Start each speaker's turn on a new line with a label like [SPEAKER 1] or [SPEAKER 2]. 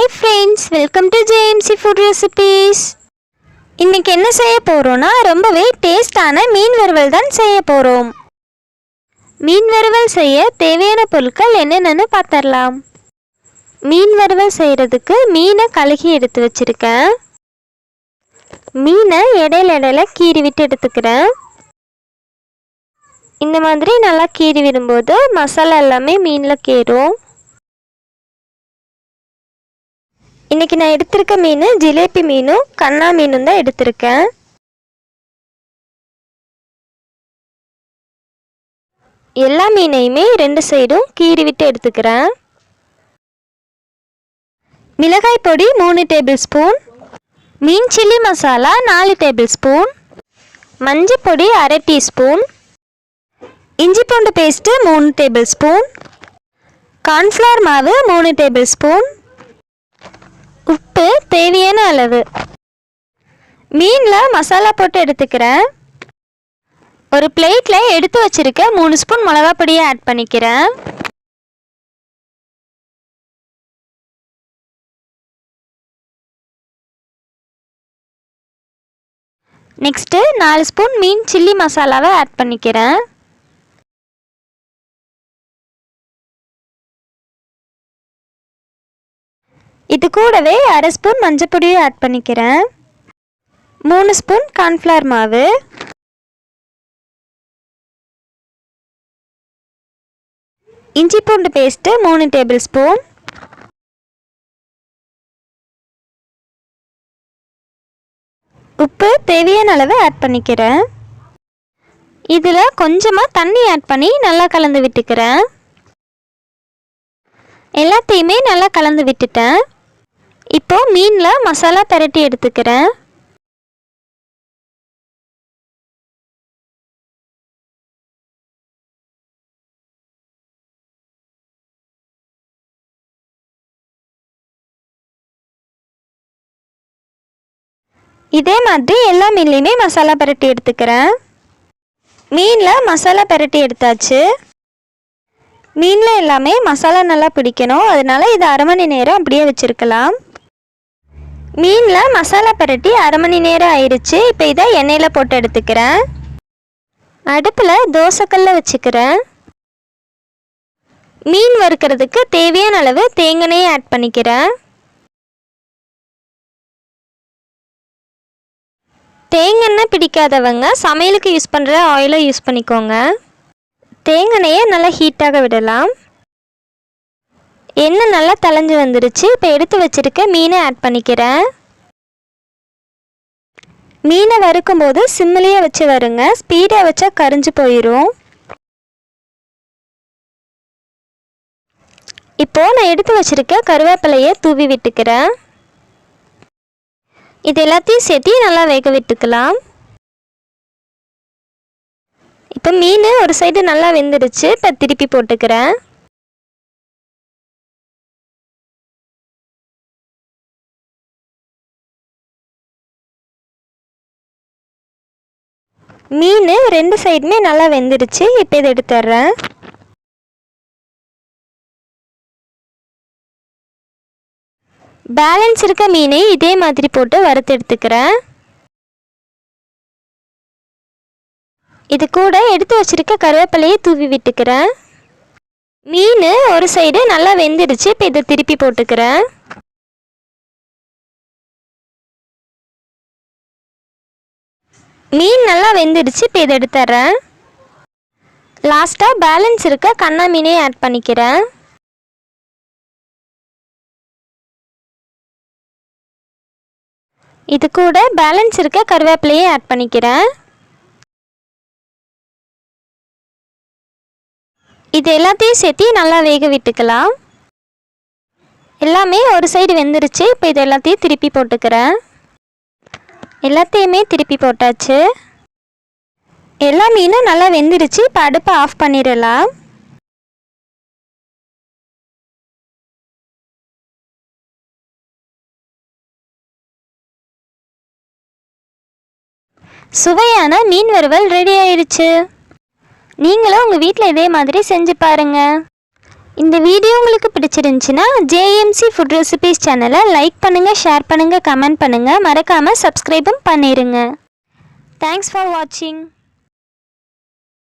[SPEAKER 1] Hi friends, welcome to JMC Food Recipes. இன்னைக்கு என்ன செய்ய போறோம்னா ரொம்பவே டேஸ்டான மீன் வறுவல் தான் செய்ய போறோம். மீன் வறுவல் செய்ய தேவையான பொருட்கள் என்னென்னன்னு பார்த்தறலாம். மீன் வறுவல் செய்யிறதுக்கு மீனை கழுகி எடுத்து வச்சிருக்கேன். மீனை இடையில கீறி விட்டு எடுத்துக்கிறேன். இந்த மாதிரி நல்லா கீறி விடும்போது மசாலா எல்லாமே மீன்ல கேறும். இன்னைக்கு நான் எடுத்திருக்க மீன் ஜிலேபி மீனும் கண்ணா மீனும் தான் எடுத்திருக்கேன். எல்லா மீனையுமே ரெண்டு சைடும் கீறி விட்டு எடுத்துக்கிறேன். மிளகாய் பொடி 3 டேபிள் ஸ்பூன், மீன் சில்லி மசாலா 4 டேபிள் ஸ்பூன், மஞ்சள் பொடி 1/2 டீஸ்பூன், இஞ்சி பூண்டு பேஸ்ட்டு 3 டேபிள் ஸ்பூன், கார்ன்ஃப்ளவர் மாவு 3 டேபிள் ஸ்பூன், உப்பு தேவையான அளவு. மீனில் மசாலா போட்டு எடுத்துக்கிறேன். ஒரு பிளேட்டில் எடுத்து வச்சிருக்க 3 ஸ்பூன் மிளகா பொடியை ஆட் பண்ணிக்கிறேன். நெக்ஸ்ட்டு 4 ஸ்பூன் மீன் சில்லி மசாலாவை ஆட் பண்ணிக்கிறேன். இது கூடவே 1/2 ஸ்பூன் மஞ்சள் பொடியை ஆட் பண்ணிக்கிறேன். 3 ஸ்பூன் கார்ன்ஃப்ளவர் மாவு, இஞ்சி பூண்டு பேஸ்ட்டு 3 டேபிள் ஸ்பூன், உப்பு தேவையான அளவு ஆட் பண்ணிக்கிறேன். இதில் கொஞ்சமாக தண்ணி ஆட் பண்ணி நல்லா கலந்து விட்டுக்கிறேன். எல்லாத்தையுமே நல்லா கலந்து விட்டுட்டேன். இப்போ மீனில் மசாலா பெரட்டி எடுத்துக்கிறேன். இதே மாதிரி எல்லா மீன்லையுமே மசாலா பெரட்டி எடுத்துக்கிறேன். மீனில் மசாலா பெரட்டி எடுத்தாச்சு. மீனில் எல்லாமே மசாலா நல்லா பிடிக்கணும், அதனால இது 1/2 மணி நேரம் அப்படியே வச்சுருக்கலாம். மீனில் மசாலா பெரட்டி 1/2 மணி நேரம் ஆயிடுச்சு. இப்போ இதை எண்ணெயில் போட்டு எடுத்துக்கிறேன். அடுப்பில் தோசைக்கல்ல வச்சுக்கிறேன். மீன் வறுக்கிறதுக்கு தேவையான அளவு தேங்காய் ஆட் பண்ணிக்கிறேன். தேங்காய் பிடிக்காதவங்க சமையலுக்கு யூஸ் பண்ணுற ஆயிலை யூஸ் பண்ணிக்கோங்க. தேங்காயை நல்லா ஹீட்டாக விடலாம். எண்ணெய் நல்லா தளைஞ்சு வந்துடுச்சு. இப்போ எடுத்து வச்சுருக்க மீனை ஆட் பண்ணிக்கிறேன். மீனை வறுக்கும்போது சிம்மிலேயே வச்சு வருங்க, ஸ்பீடாக வச்சா கரிஞ்சு போயிடும். இப்போது நான் எடுத்து வச்சுருக்க கருவேப்பிலையை தூவி விட்டுக்கிறேன். இது எல்லாத்தையும் சேர்த்து நல்லா வேக விட்டுக்கலாம். இப்போ மீன் ஒரு சைடு நல்லா வெந்துடுச்சு. இப்போ திருப்பி போட்டுக்கிறேன். மீன் 2 சைடுமே நல்லா வெந்துடுச்சு. இப்போ இதை எடுத்துடுறேன். பேலன்ஸ் இருக்க மீனை இதே மாதிரி போட்டு வறுத்து எடுத்துக்கிறேன். இது கூட எடுத்து வச்சிருக்க கருவேப்பிலையை தூவி விட்டுக்கிறேன். மீன் ஒரு சைடு நல்லா வெந்துடுச்சு. இப்போ இதை திருப்பி போட்டுக்கிறேன். மீன் நல்லா வெந்துடுச்சு. இப்போ இதை எடுத்துட்றேன். லாஸ்ட்டாக பேலன்ஸ் இருக்க கண்ணா மீனையும் ஆட் பண்ணிக்கிறேன். இது கூட பேலன்ஸ் இருக்க கருவேப்பிலையை ஆட் பண்ணிக்கிறேன். இது எல்லாத்தையும் சேர்த்து நல்லா வேக விட்டுக்கலாம். எல்லாமே ஒரு சைடு வெந்துருச்சு. இப்போ இது எல்லாத்தையும் திருப்பி போட்டுக்கிறேன். எல்லாத்தையுமே திருப்பி போட்டாச்சு. எல்லா மீனும் நல்லா வெந்துருச்சு. இப்போ அடுப்பை ஆஃப் பண்ணிடலாம். சுவையான மீன் வறுவல் ரெடி ஆயிடுச்சு. நீங்களும் உங்கள் வீட்டில் இதே மாதிரி செஞ்சு பாருங்கள். இந்த வீடியோ உங்களுக்கு பிடிச்சிருந்துச்சுன்னா ஜேஎம்சி ஃபுட் ரெசிபீஸ் சேனலை லைக் பண்ணுங்கள், ஷேர் பண்ணுங்கள், கமெண்ட் பண்ணுங்கள், மறக்காமல் சப்ஸ்கிரைபும் பண்ணிடுங்க. தேங்க்ஸ் ஃபார் வாட்சிங்.